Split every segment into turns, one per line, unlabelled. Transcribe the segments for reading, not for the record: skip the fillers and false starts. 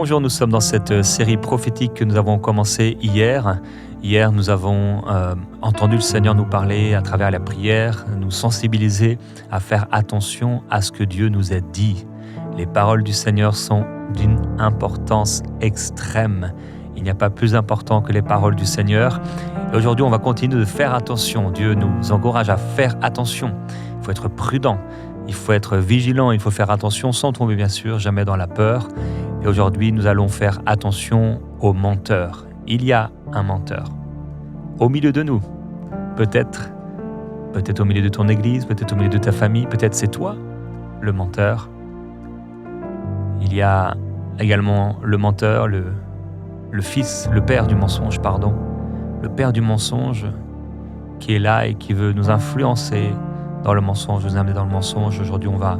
Bonjour, nous sommes dans cette série prophétique que nous avons commencée hier. Hier, nous avons entendu le Seigneur nous parler à travers la prière, nous sensibiliser à faire attention à ce que Dieu nous a dit. Les paroles du Seigneur sont d'une importance extrême. Il n'y a pas plus important que les paroles du Seigneur. Et aujourd'hui, on va continuer de faire attention. Dieu nous encourage à faire attention. Il faut être prudent, il faut être vigilant, il faut faire attention sans tomber bien sûr jamais dans la peur. Et aujourd'hui, nous allons faire attention aux menteurs. Il y a un menteur au milieu de nous. Peut-être au milieu de ton église, peut-être au milieu de ta famille, peut-être c'est toi le menteur. Il y a également le menteur, le fils, le père du mensonge, le père du mensonge qui est là et qui veut nous influencer dans le mensonge, nous amener dans le mensonge. Aujourd'hui, on va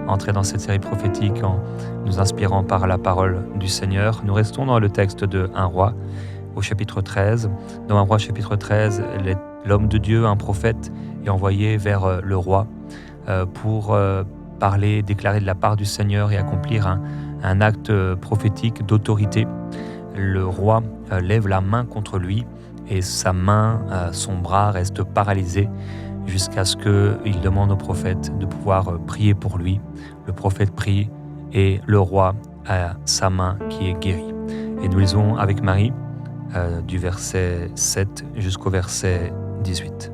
entrer dans cette série prophétique en nous inspirant par la parole du Seigneur. Nous restons dans le texte de 1 Roi, au chapitre 13. Dans 1 Roi, chapitre 13, l'homme de Dieu, un prophète, est envoyé vers le roi pour parler, déclarer de la part du Seigneur et accomplir un acte prophétique d'autorité. Le roi lève la main contre lui et sa main, son bras reste paralysé jusqu'à ce qu'il demande au prophète de pouvoir prier pour lui. Le prophète prie et le roi a sa main qui est guérie. Et nous lisons avec Marie du verset 7 jusqu'au verset 18.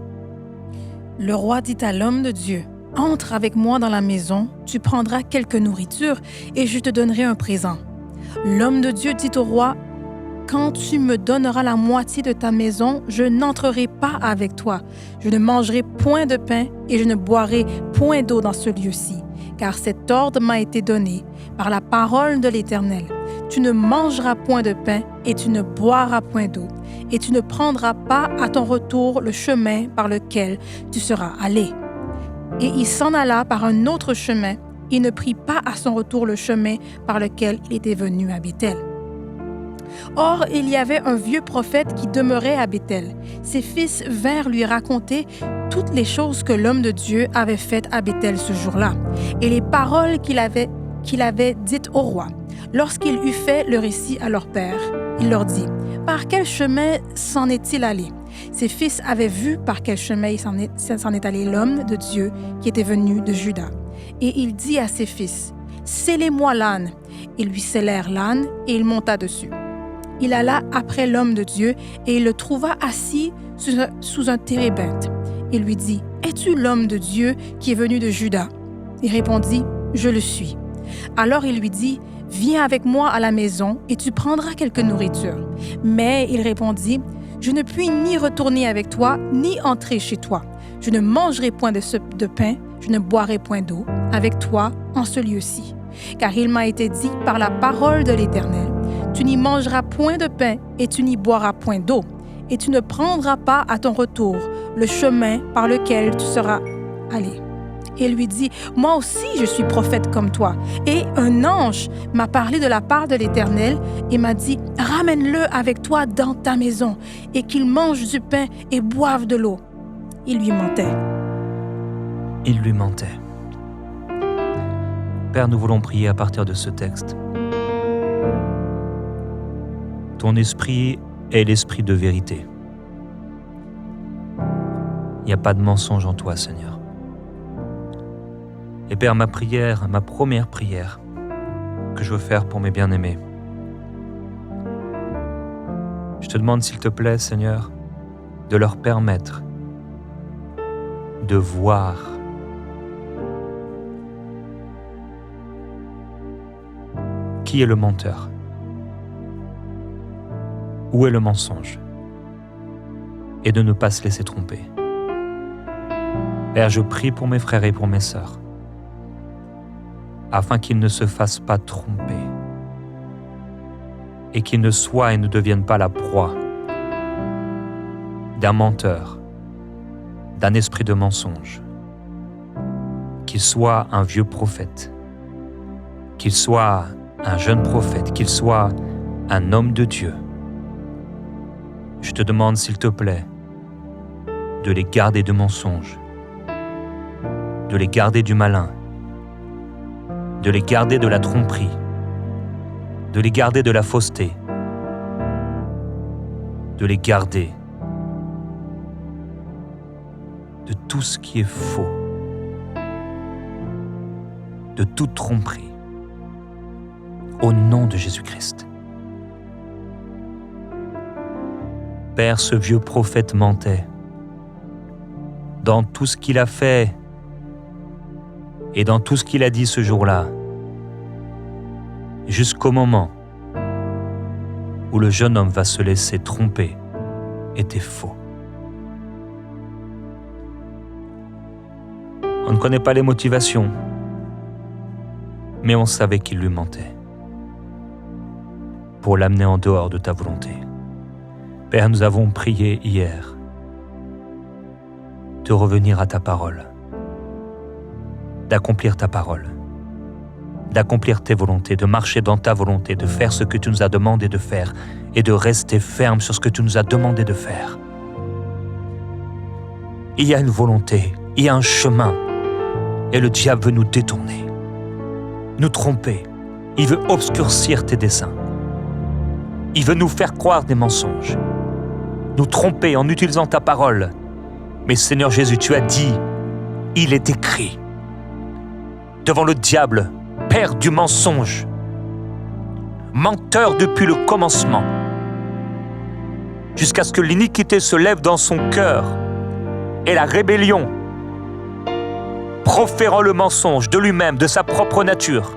Le roi dit à l'homme de Dieu, « Entre avec moi dans la maison, tu prendras quelque nourriture et je te donnerai un présent. » L'homme de Dieu dit au roi, « Quand tu me donneras la moitié de ta maison, je n'entrerai pas avec toi. Je ne mangerai point de pain et je ne boirai point d'eau dans ce lieu-ci, car cet ordre m'a été donné par la parole de l'Éternel. Tu ne mangeras point de pain et tu ne boiras point d'eau, et tu ne prendras pas à ton retour le chemin par lequel tu seras allé. » Et il s'en alla par un autre chemin. Il ne prit pas à son retour le chemin par lequel il était venu à Béthel. Or, il y avait un vieux prophète qui demeurait à Béthel. Ses fils vinrent lui raconter toutes les choses que l'homme de Dieu avait faites à Béthel ce jour-là, et les paroles qu'il avait dites au roi. Lorsqu'il eut fait le récit à leur père, il leur dit, « Par quel chemin s'en est-il allé ?» Ses fils avaient vu par quel chemin il s'en est allé l'homme de Dieu qui était venu de Juda. Et il dit à ses fils, « Scellez-moi l'âne. » Ils lui scellèrent l'âne et il monta dessus. Il alla après l'homme de Dieu et il le trouva assis sous un térébinthe. Il lui dit, « Es-tu l'homme de Dieu qui est venu de Juda ?» Il répondit, « Je le suis. » Alors il lui dit, « Viens avec moi à la maison et tu prendras quelque nourriture. » Mais il répondit, « Je ne puis ni retourner avec toi, ni entrer chez toi. Je ne mangerai point de pain, je ne boirai point d'eau avec toi en ce lieu-ci. Car il m'a été dit par la parole de l'Éternel, tu n'y mangeras point de pain et tu n'y boiras point d'eau, et tu ne prendras pas à ton retour le chemin par lequel tu seras allé. » Et il lui dit, « Moi aussi je suis prophète comme toi, et un ange m'a parlé de la part de l'Éternel et m'a dit, ramène-le avec toi dans ta maison, et qu'il mange du pain et boive de l'eau. » Il lui mentait.
Père, nous voulons prier à partir de ce texte. Ton esprit est l'esprit de vérité. Il n'y a pas de mensonge en toi, Seigneur. Et Père, ma première prière que je veux faire pour mes bien-aimés, je te demande s'il te plaît, Seigneur, de leur permettre de voir qui est le menteur, où est le mensonge, et de ne pas se laisser tromper. Père, je prie pour mes frères et pour mes sœurs, afin qu'ils ne se fassent pas tromper et qu'ils ne soient et ne deviennent pas la proie d'un menteur, d'un esprit de mensonge, qu'il soit un vieux prophète, qu'il soit un jeune prophète, qu'il soit un homme de Dieu. Je te demande, s'il te plaît, de les garder de mensonges, de les garder du malin, de les garder de la tromperie, de les garder de la fausseté, de les garder de tout ce qui est faux, de toute tromperie, au nom de Jésus-Christ. Père, ce vieux prophète mentait dans tout ce qu'il a fait et dans tout ce qu'il a dit ce jour-là, jusqu'au moment où le jeune homme va se laisser tromper, était faux. On ne connaît pas les motivations, mais on savait qu'il lui mentait pour l'amener en dehors de ta volonté. Père, nous avons prié hier de revenir à ta parole, d'accomplir ta parole, d'accomplir tes volontés, de marcher dans ta volonté, de faire ce que tu nous as demandé de faire et de rester ferme sur ce que tu nous as demandé de faire. Il y a une volonté, il y a un chemin, et le diable veut nous détourner, nous tromper. Il veut obscurcir tes desseins. Il veut nous faire croire des mensonges, nous tromper en utilisant ta parole. Mais Seigneur Jésus, tu as dit, il est écrit, devant le diable, père du mensonge, menteur depuis le commencement, jusqu'à ce que l'iniquité se lève dans son cœur et la rébellion, proférant le mensonge de lui-même, de sa propre nature.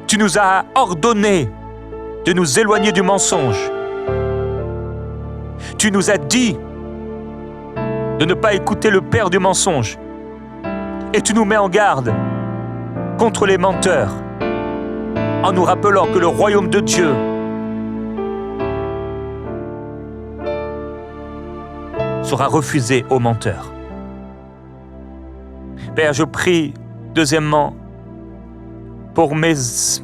Tu nous as ordonné de nous éloigner du mensonge. Tu nous as dit de ne pas écouter le père du mensonge. Et tu nous mets en garde contre les menteurs, en nous rappelant que le royaume de Dieu sera refusé aux menteurs. Père, je prie, deuxièmement, pour mes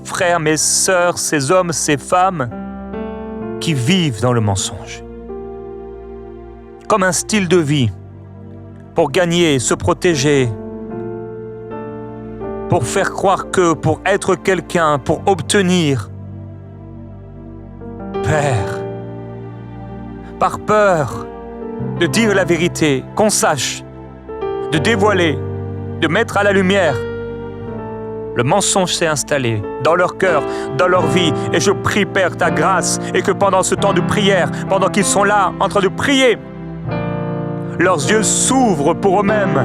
frères, mes sœurs, ces hommes, ces femmes qui vivent dans le mensonge, comme un style de vie, pour gagner, se protéger, pour faire croire que, pour être quelqu'un, pour obtenir. Père, par peur de dire la vérité, qu'on sache, de dévoiler, de mettre à la lumière, le mensonge s'est installé dans leur cœur, dans leur vie. Et je prie, Père, ta grâce, et que pendant ce temps de prière, pendant qu'ils sont là, en train de prier, leurs yeux s'ouvrent pour eux-mêmes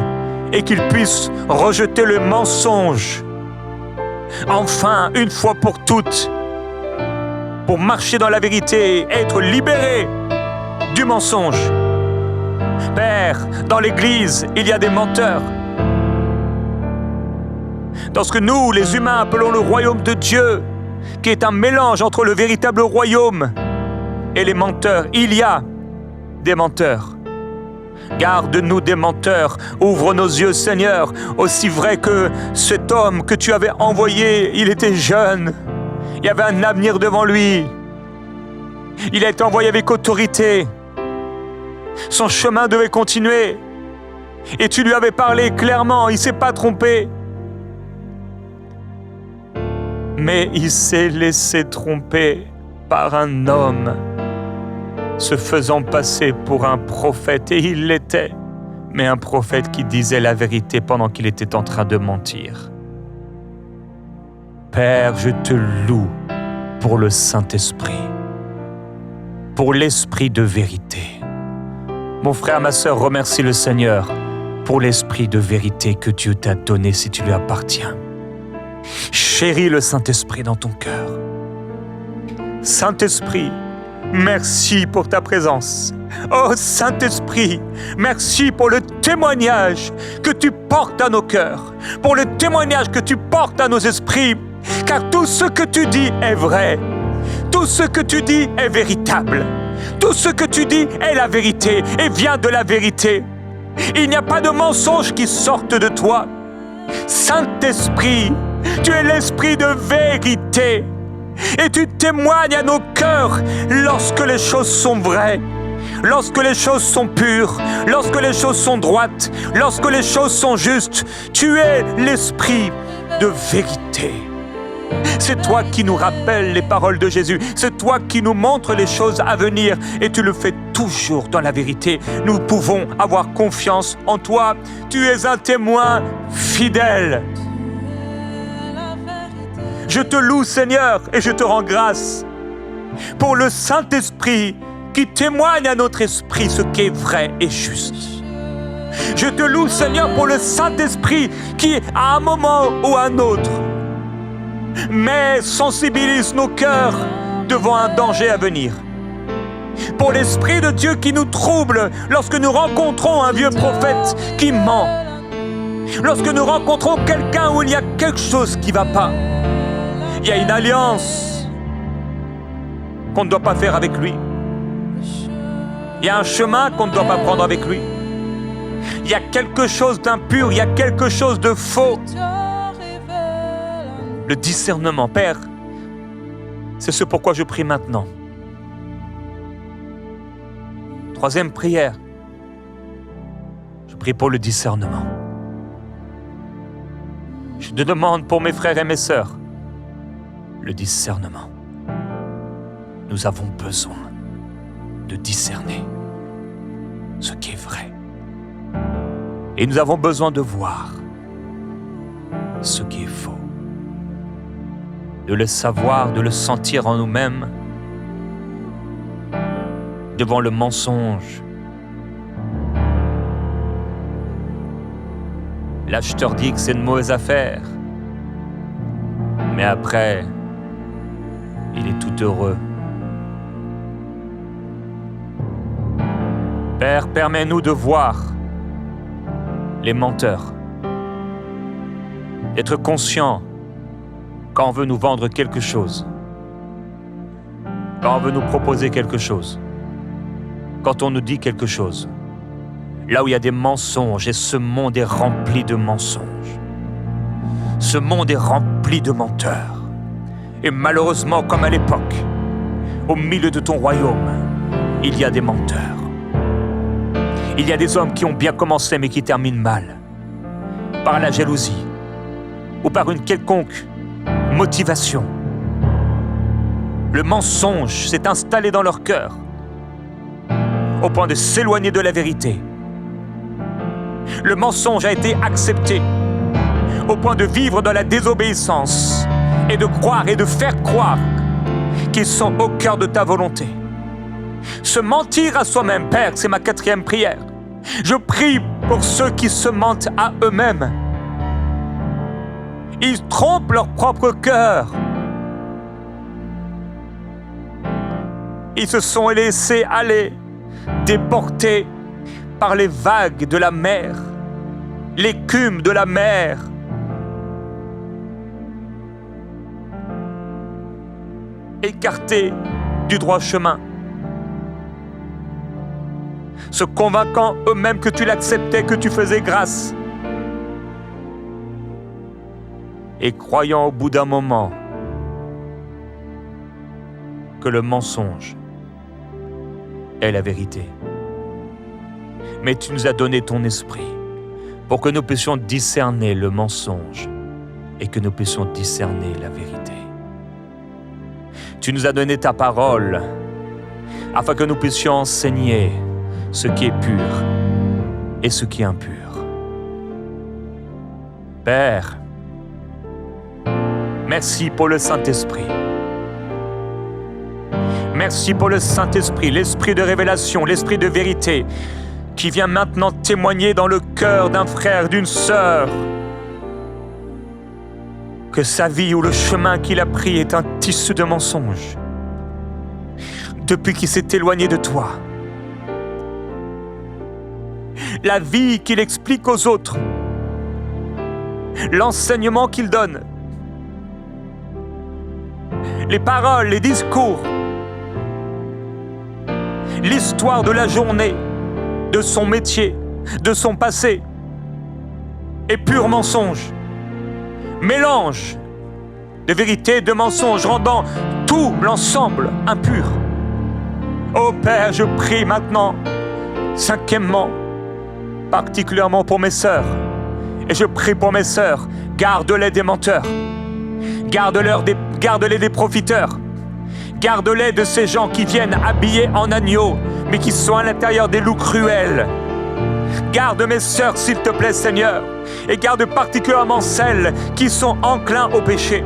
et qu'ils puissent rejeter le mensonge. Enfin, une fois pour toutes, pour marcher dans la vérité, être libérés du mensonge. Père, dans l'Église, il y a des menteurs. Dans ce que nous, les humains, appelons le royaume de Dieu, qui est un mélange entre le véritable royaume et les menteurs. Il y a des menteurs. Garde-nous des menteurs. Ouvre nos yeux, Seigneur. Aussi vrai que cet homme que tu avais envoyé, il était jeune. Il y avait un avenir devant lui. Il a été envoyé avec autorité. Son chemin devait continuer. Et tu lui avais parlé clairement. Il ne s'est pas trompé. Mais il s'est laissé tromper par un homme, se faisant passer pour un prophète, et il l'était, mais un prophète qui disait la vérité pendant qu'il était en train de mentir. Père, je te loue pour le Saint-Esprit, pour l'esprit de vérité. Mon frère, ma sœur, remercie le Seigneur pour l'esprit de vérité que Dieu t'a donné si tu lui appartiens. Chéris le Saint-Esprit dans ton cœur. Saint-Esprit, merci pour ta présence. Oh Saint-Esprit, merci pour le témoignage que tu portes à nos cœurs, pour le témoignage que tu portes à nos esprits, car tout ce que tu dis est vrai, tout ce que tu dis est véritable, tout ce que tu dis est la vérité et vient de la vérité. Il n'y a pas de mensonge qui sorte de toi. Saint-Esprit, tu es l'esprit de vérité et tu témoignes à nos cœurs lorsque les choses sont vraies, lorsque les choses sont pures, lorsque les choses sont droites, lorsque les choses sont justes. Tu es l'esprit de vérité. C'est toi qui nous rappelles les paroles de Jésus. C'est toi qui nous montres les choses à venir et tu le fais toujours dans la vérité. Nous pouvons avoir confiance en toi. Tu es un témoin fidèle. Je te loue, Seigneur, et je te rends grâce pour le Saint-Esprit qui témoigne à notre esprit ce qui est vrai et juste. Je te loue, Seigneur, pour le Saint-Esprit qui, à un moment ou à un autre, mais sensibilise nos cœurs devant un danger à venir. Pour l'Esprit de Dieu qui nous trouble lorsque nous rencontrons un vieux prophète qui ment. Lorsque nous rencontrons quelqu'un où il y a quelque chose qui ne va pas. Il y a une alliance qu'on ne doit pas faire avec lui. Il y a un chemin qu'on ne doit pas prendre avec lui. Il y a quelque chose d'impur, il y a quelque chose de faux. Le discernement, Père, c'est ce pourquoi je prie maintenant. Troisième prière, je prie pour le discernement. Je te demande pour mes frères et mes sœurs, le discernement. Nous avons besoin de discerner ce qui est vrai. Et nous avons besoin de voir ce qui est faux. De le savoir, de le sentir en nous-mêmes, devant le mensonge. L'acheteur dit que c'est une mauvaise affaire, mais après, il est tout heureux. Père, permets-nous de voir les menteurs, d'être conscients quand on veut nous vendre quelque chose, quand on veut nous proposer quelque chose, quand on nous dit quelque chose, là où il y a des mensonges, et ce monde est rempli de mensonges. Ce monde est rempli de menteurs. Et malheureusement, comme à l'époque, au milieu de ton royaume, il y a des menteurs. Il y a des hommes qui ont bien commencé mais qui terminent mal, par la jalousie ou par une quelconque motivation. Le mensonge s'est installé dans leur cœur au point de s'éloigner de la vérité. Le mensonge a été accepté au point de vivre dans la désobéissance et de croire et de faire croire qu'ils sont au cœur de ta volonté. Se mentir à soi-même, Père, c'est ma 4e prière. Je prie pour ceux qui se mentent à eux-mêmes. Ils trompent leur propre cœur. Ils se sont laissés aller, déportés par les vagues de la mer, l'écume de la mer. Écartés du droit chemin. Se convainquant eux-mêmes que tu l'acceptais, que tu faisais grâce. Et croyant au bout d'un moment que le mensonge est la vérité. Mais tu nous as donné ton esprit pour que nous puissions discerner le mensonge et que nous puissions discerner la vérité. Tu nous as donné ta parole afin que nous puissions enseigner ce qui est pur et ce qui est impur. Père, merci pour le Saint-Esprit. Merci pour le Saint-Esprit, l'esprit de révélation, l'esprit de vérité, qui vient maintenant témoigner dans le cœur d'un frère, d'une sœur, que sa vie ou le chemin qu'il a pris est un tissu de mensonges. Depuis qu'il s'est éloigné de toi, la vie qu'il explique aux autres, l'enseignement qu'il donne, les paroles, les discours, l'histoire de la journée, de son métier, de son passé, est pur mensonge. Mélange de vérité et de mensonge, rendant tout l'ensemble impur. Ô Père, je prie maintenant, 5e, particulièrement pour mes sœurs. Et je prie pour mes sœurs, garde-les des menteurs. Garde-les des profiteurs. Garde-les de ces gens qui viennent habillés en agneaux, mais qui sont à l'intérieur des loups cruels. Garde mes sœurs, s'il te plaît, Seigneur, et garde particulièrement celles qui sont enclins au péché,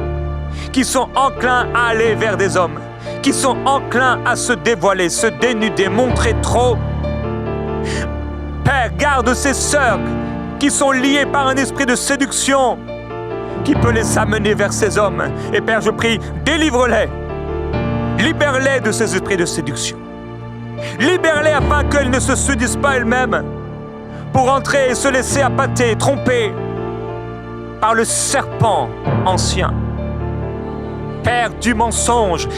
qui sont enclins à aller vers des hommes, qui sont enclins à se dévoiler, se dénuder, montrer trop. Père, garde ces sœurs qui sont liées par un esprit de séduction, qui peut les amener vers ces hommes. Et Père, je prie, délivre-les, libère-les de ces esprits de séduction. Libère-les afin qu'elles ne se séduisent pas elles-mêmes pour entrer et se laisser appâter, tromper par le serpent ancien. Père du mensonge,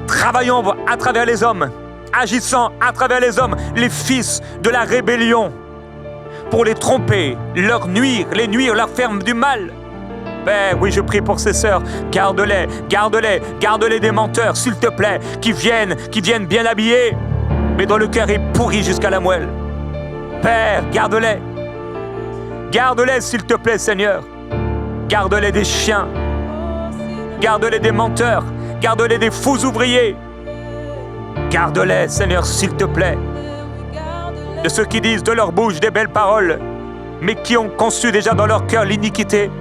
travaillons à travers les hommes, agissant à travers les hommes, les fils de la rébellion, pour les tromper, leur nuire, leur faire du mal. Père, oui, je prie pour ces sœurs, garde-les des menteurs, s'il te plaît, qui viennent bien habillés, mais dont le cœur est pourri jusqu'à la moelle. Père, garde-les, s'il te plaît, Seigneur. Garde-les des chiens, garde-les des menteurs, garde-les des faux ouvriers. Garde-les, Seigneur, s'il te plaît, de ceux qui disent de leur bouche des belles paroles, mais qui ont conçu déjà dans leur cœur l'iniquité.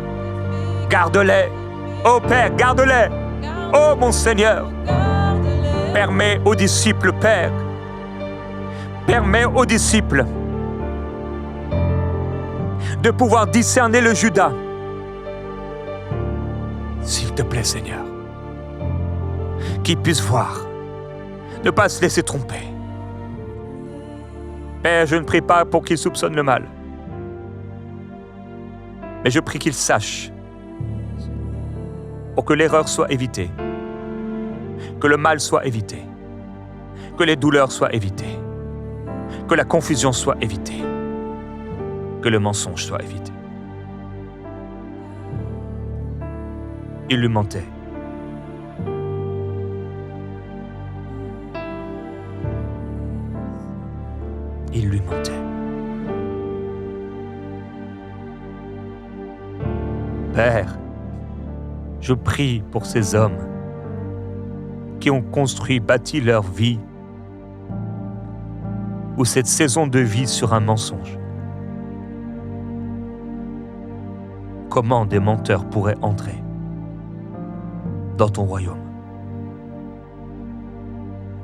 Garde-les, ô Père, garde-les, ô mon Seigneur. Permets aux disciples, Père, de pouvoir discerner le Judas. S'il te plaît, Seigneur, qu'ils puissent voir, ne pas se laisser tromper. Père, je ne prie pas pour qu'ils soupçonnent le mal, mais je prie qu'ils sachent, pour que l'erreur soit évitée, que le mal soit évité, que les douleurs soient évitées, que la confusion soit évitée, que le mensonge soit évité. Il lui mentait. Il lui mentait. Père, je prie pour ces hommes qui ont construit, bâti leur vie ou cette saison de vie sur un mensonge. Comment des menteurs pourraient entrer dans ton royaume?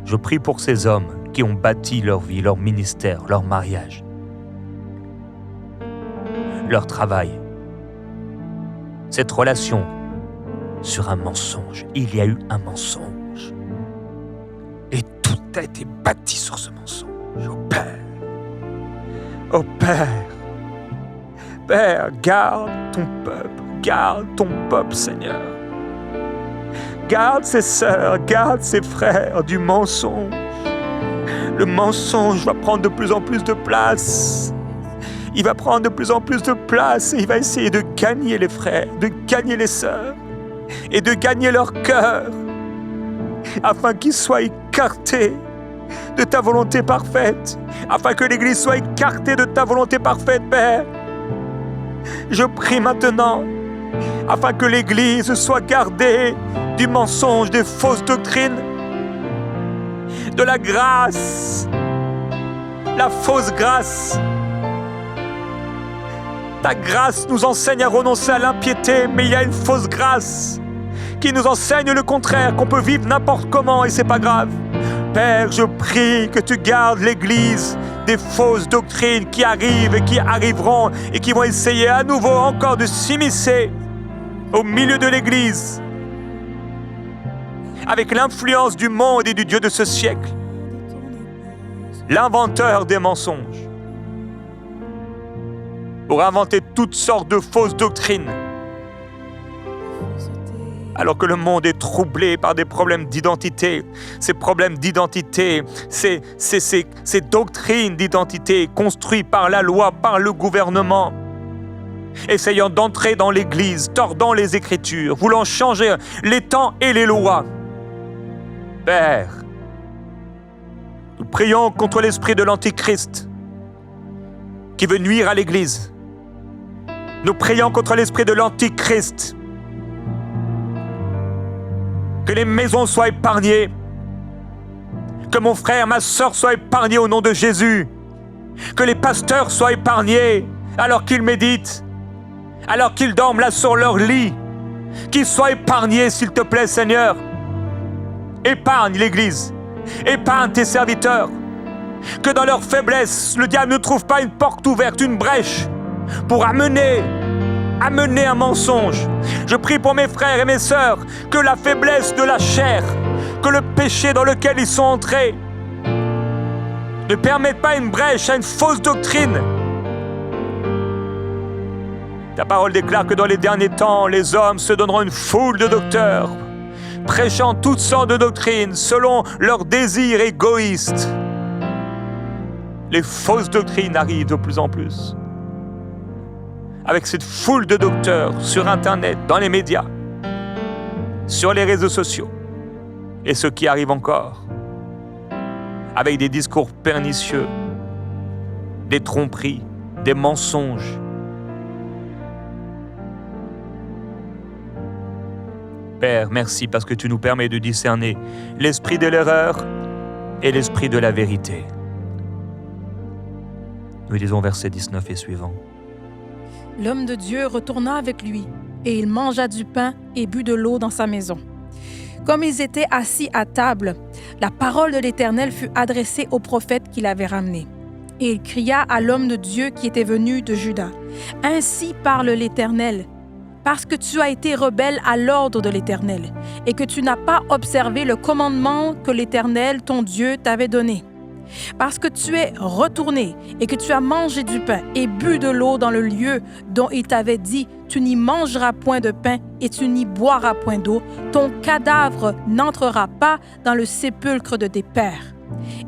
Je prie pour ces hommes qui ont bâti leur vie, leur ministère, leur mariage, leur travail, cette relation sur un mensonge. Il y a eu un mensonge. Et tout a été bâti sur ce mensonge. Oh Père, oh Père, Père, garde ton peuple, Seigneur. Garde ses sœurs, garde ses frères du mensonge. Le mensonge va prendre de plus en plus de place. Il va prendre de plus en plus de place et il va essayer de gagner les frères, de gagner les sœurs et de gagner leur cœur afin qu'ils soient écartés de ta volonté parfaite, afin que l'Église soit écartée de ta volonté parfaite, Père. Je prie maintenant afin que l'Église soit gardée du mensonge, des fausses doctrines, de la grâce, la fausse grâce. Ta grâce nous enseigne à renoncer à l'impiété, mais il y a une fausse grâce qui nous enseigne le contraire, qu'on peut vivre n'importe comment et c'est pas grave. Père, je prie que tu gardes l'Église des fausses doctrines qui arrivent et qui arriveront et qui vont essayer à nouveau encore de s'immiscer au milieu de l'Église avec l'influence du monde et du Dieu de ce siècle, l'inventeur des mensonges, pour inventer toutes sortes de fausses doctrines, alors que le monde est troublé par des problèmes d'identité. Ces problèmes d'identité, ces doctrines d'identité construites par la loi, par le gouvernement, essayant d'entrer dans l'Église, tordant les Écritures, voulant changer les temps et les lois. Père, nous prions contre l'esprit de l'Antichrist qui veut nuire à l'Église. Nous prions contre l'esprit de l'Antichrist Que les maisons soient épargnées. Que mon frère, ma sœur soient épargnés au nom de Jésus. Que les pasteurs soient épargnés alors qu'ils méditent, alors qu'ils dorment là sur leur lit. Qu'ils soient épargnés, s'il te plaît, Seigneur. Épargne l'Église. Épargne tes serviteurs. Que dans leur faiblesse, le diable ne trouve pas une porte ouverte, une brèche pour amener un mensonge. Je prie pour mes frères et mes sœurs que la faiblesse de la chair, que le péché dans lequel ils sont entrés ne permette pas une brèche à une fausse doctrine. Ta parole déclare que dans les derniers temps, les hommes se donneront une foule de docteurs, prêchant toutes sortes de doctrines selon leurs désirs égoïstes. Les fausses doctrines arrivent de plus en plus. Avec cette foule de docteurs sur Internet, dans les médias, sur les réseaux sociaux, et ce qui arrive encore, avec des discours pernicieux, des tromperies, des mensonges. Père, merci parce que tu nous permets de discerner l'esprit de l'erreur et l'esprit de la vérité. Nous lisons versets 19 et suivants.
L'homme de Dieu retourna avec lui, et il mangea du pain et but de l'eau dans sa maison. Comme ils étaient assis à table, la parole de l'Éternel fut adressée au prophète qui l'avait ramené. Et il cria à l'homme de Dieu qui était venu de Juda. « Ainsi parle l'Éternel, parce que tu as été rebelle à l'ordre de l'Éternel, et que tu n'as pas observé le commandement que l'Éternel, ton Dieu, t'avait donné. Parce que tu es retourné et que tu as mangé du pain et bu de l'eau dans le lieu dont il t'avait dit, tu n'y mangeras point de pain et tu n'y boiras point d'eau, ton cadavre n'entrera pas dans le sépulcre de tes pères.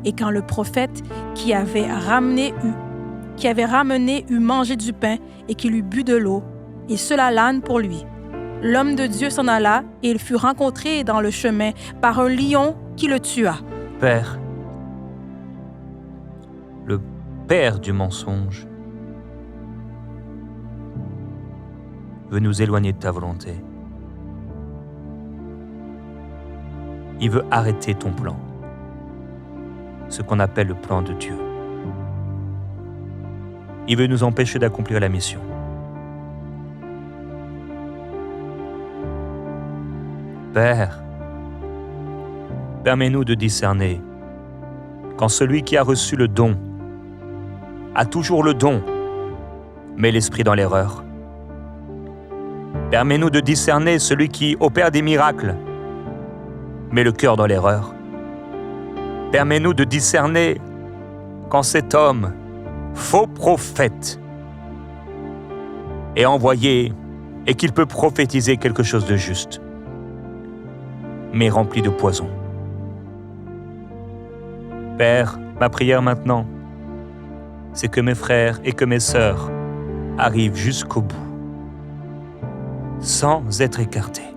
Et quand le prophète qui avait ramené eut mangé du pain et qu'il eut bu de l'eau, il se la lâne pour lui. L'homme de Dieu s'en alla et il fut rencontré dans le chemin par un lion qui le tua.
Père, le père du mensonge, veut nous éloigner de ta volonté. Il veut arrêter ton plan, ce qu'on appelle le plan de Dieu. Il veut nous empêcher d'accomplir la mission. Père, permets-nous de discerner quand celui qui a reçu le don a toujours le don, mais l'esprit dans l'erreur. Permets-nous de discerner celui qui opère des miracles, mais le cœur dans l'erreur. Permets-nous de discerner quand cet homme, faux prophète, est envoyé et qu'il peut prophétiser quelque chose de juste, mais rempli de poison. Père, ma prière maintenant, c'est que mes frères et que mes sœurs arrivent jusqu'au bout, sans être écartés,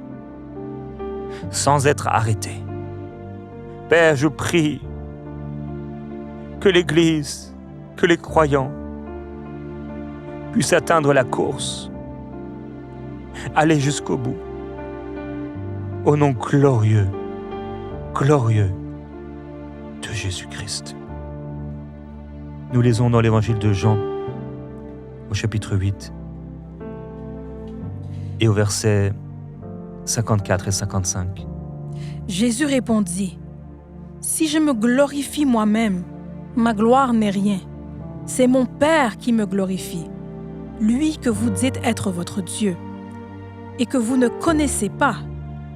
sans être arrêtés. Père, je prie que l'Église, que les croyants puissent atteindre la course, aller jusqu'au bout, au nom glorieux, glorieux de Jésus-Christ. Nous lisons dans l'évangile de Jean, au chapitre 8, et au verset 54 et 55.
Jésus répondit, « Si je me glorifie moi-même, ma gloire n'est rien. C'est mon Père qui me glorifie, lui que vous dites être votre Dieu, et que vous ne connaissez pas.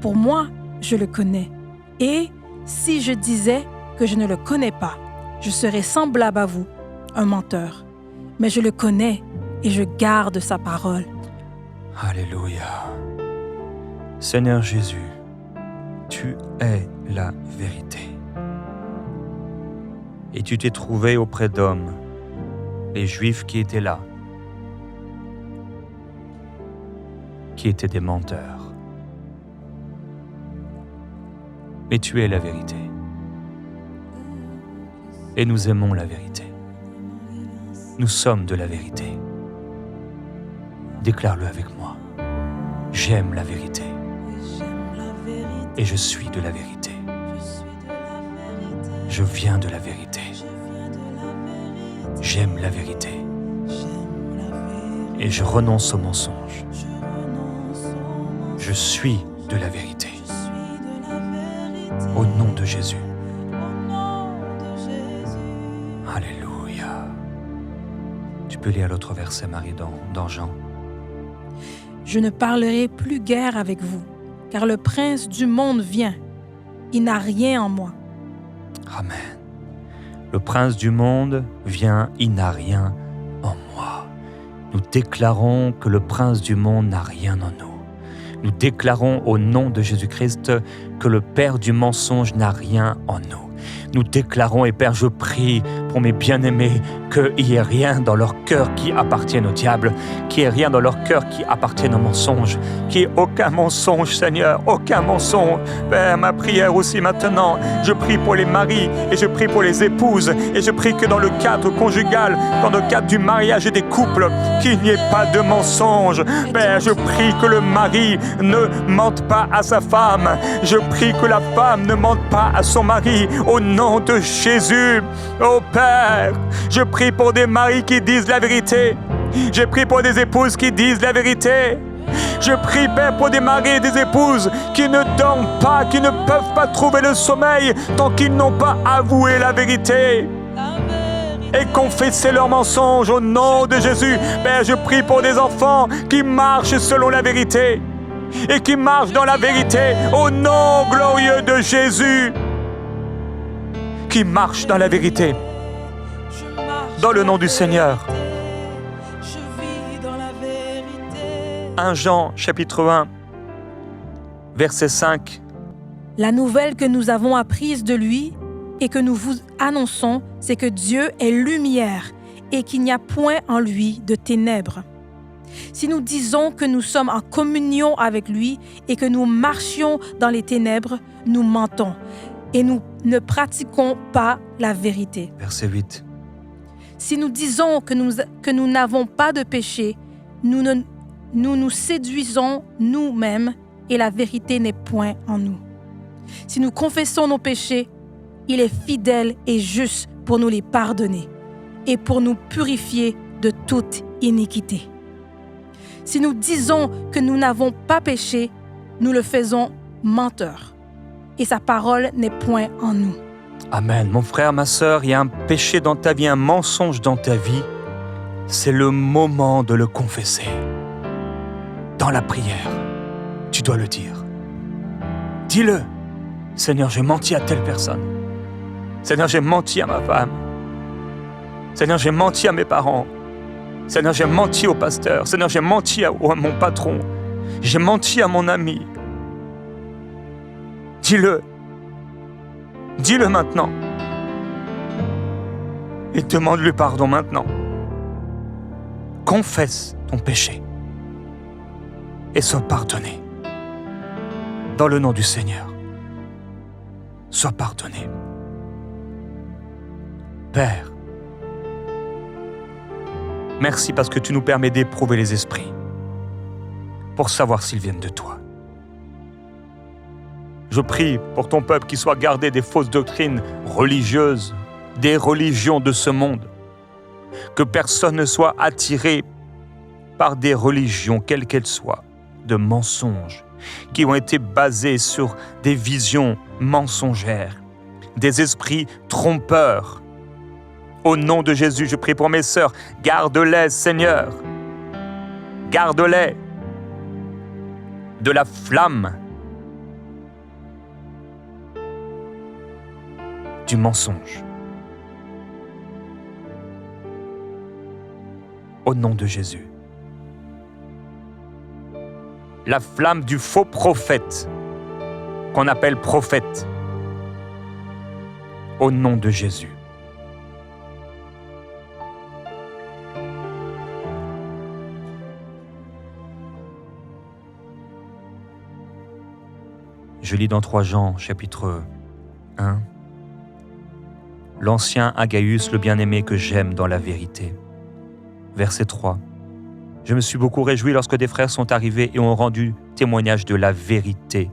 Pour moi, je le connais. Et si je disais que je ne le connais pas, je serais semblable à vous, un menteur. Mais je le connais et je garde sa parole. »
Alléluia. Seigneur Jésus, tu es la vérité. Et tu t'es trouvé auprès d'hommes, les Juifs qui étaient là, qui étaient des menteurs. Mais tu es la vérité. Et nous aimons la vérité. Nous sommes de la vérité. Déclare-le avec moi. J'aime la vérité.
J'aime la vérité.
et je suis de la vérité. Je viens de la vérité. J'aime la vérité. Et je renonce au mensonge. Je suis de la vérité. Au nom de Jésus. Alléluia. Tu peux lire l'autre verset, Marie, dans Jean.
Je ne parlerai plus guère avec vous, car le prince du monde vient. Il n'a rien en moi.
Amen. Le prince du monde vient, il n'a rien en moi. Nous déclarons que le prince du monde n'a rien en nous. Nous déclarons au nom de Jésus-Christ que le père du mensonge n'a rien en nous. Nous déclarons, et Père, je prie pour mes bien-aimés, qu'il n'y ait rien dans leur cœur qui appartienne au diable, qu'il n'y ait rien dans leur cœur qui appartienne au mensonge, qu'il n'y ait aucun mensonge, Seigneur, aucun mensonge. Père, ma prière aussi maintenant, je prie pour les maris et je prie pour les épouses et je prie que dans le cadre conjugal, dans le cadre du mariage et des couples, qu'il n'y ait pas de mensonge. Père, je prie que le mari ne mente pas à sa femme. Je prie que la femme ne mente pas à son mari. Au nom de Jésus, oh Père, je prie pour des maris qui disent la vérité. Je prie pour des épouses qui disent la vérité. Je prie, Père, pour des maris et des épouses qui ne dorment pas, qui ne peuvent pas trouver le sommeil tant qu'ils n'ont pas avoué la vérité et confessé leurs mensonges au nom de Jésus. Père, je prie pour des enfants qui marchent selon la vérité et qui marchent dans la vérité au nom glorieux de Jésus. Qui marche dans la vérité, dans le nom du Seigneur. 1 Jean, chapitre 1, verset 5.
La nouvelle que nous avons apprise de lui et que nous vous annonçons, c'est que Dieu est lumière et qu'il n'y a point en lui de ténèbres. Si nous disons que nous sommes en communion avec lui et que nous marchions dans les ténèbres, nous mentons et nous ne pratiquons pas la vérité.
Verset 8.
Si nous disons que nous n'avons pas de péché, nous nous séduisons nous-mêmes et la vérité n'est point en nous. Si nous confessons nos péchés, il est fidèle et juste pour nous les pardonner et pour nous purifier de toute iniquité. Si nous disons que nous n'avons pas péché, nous le faisons menteur et sa parole n'est point en nous.
Amen. Mon frère, ma sœur, il y a un péché dans ta vie, un mensonge dans ta vie. C'est le moment de le confesser. Dans la prière, tu dois le dire. Dis-le. Seigneur, j'ai menti à telle personne. Seigneur, j'ai menti à ma femme. Seigneur, j'ai menti à mes parents. Seigneur, j'ai menti au pasteur. Seigneur, j'ai menti à mon patron. J'ai menti à mon ami. Dis-le. Dis-le maintenant. Et demande-lui pardon maintenant. Confesse ton péché. Et sois pardonné. Dans le nom du Seigneur. Sois pardonné. Père, merci parce que tu nous permets d'éprouver les esprits pour savoir s'ils viennent de toi. Je prie pour ton peuple qui soit gardé des fausses doctrines religieuses, des religions de ce monde. Que personne ne soit attiré par des religions, quelles qu'elles soient, de mensonges, qui ont été basées sur des visions mensongères, des esprits trompeurs. Au nom de Jésus, je prie pour mes sœurs, garde-les, Seigneur. Garde-les de la flamme du mensonge. Au nom de Jésus. La flamme du faux prophète, qu'on appelle prophète. Au nom de Jésus. Je lis dans 3 Jean, chapitre 1. L'ancien Agaius, le bien-aimé que j'aime dans la vérité. Verset 3. Je me suis beaucoup réjoui lorsque des frères sont arrivés et ont rendu témoignage de la vérité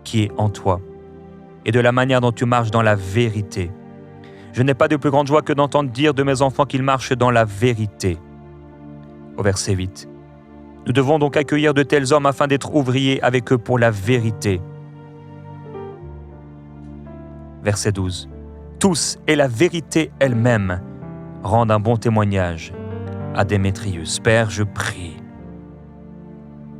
qui est en toi et de la manière dont tu marches dans la vérité. Je n'ai pas de plus grande joie que d'entendre dire de mes enfants qu'ils marchent dans la vérité. Au verset 8. Nous devons donc accueillir de tels hommes afin d'être ouvriers avec eux pour la vérité. Verset 12. Tous et la vérité elle-même rendent un bon témoignage à Démétrius. Père, je prie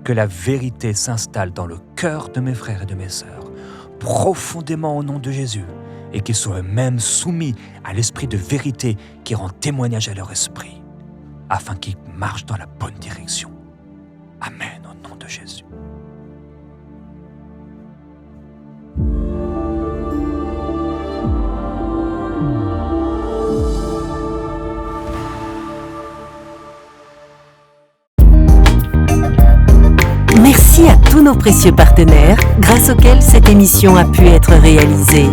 que la vérité s'installe dans le cœur de mes frères et de mes sœurs, profondément au nom de Jésus, et qu'ils soient eux-mêmes soumis à l'esprit de vérité qui rend témoignage à leur esprit, afin qu'ils marchent dans la bonne direction. Amen, au nom de Jésus.
Merci à tous nos précieux partenaires grâce auxquels cette émission a pu être réalisée.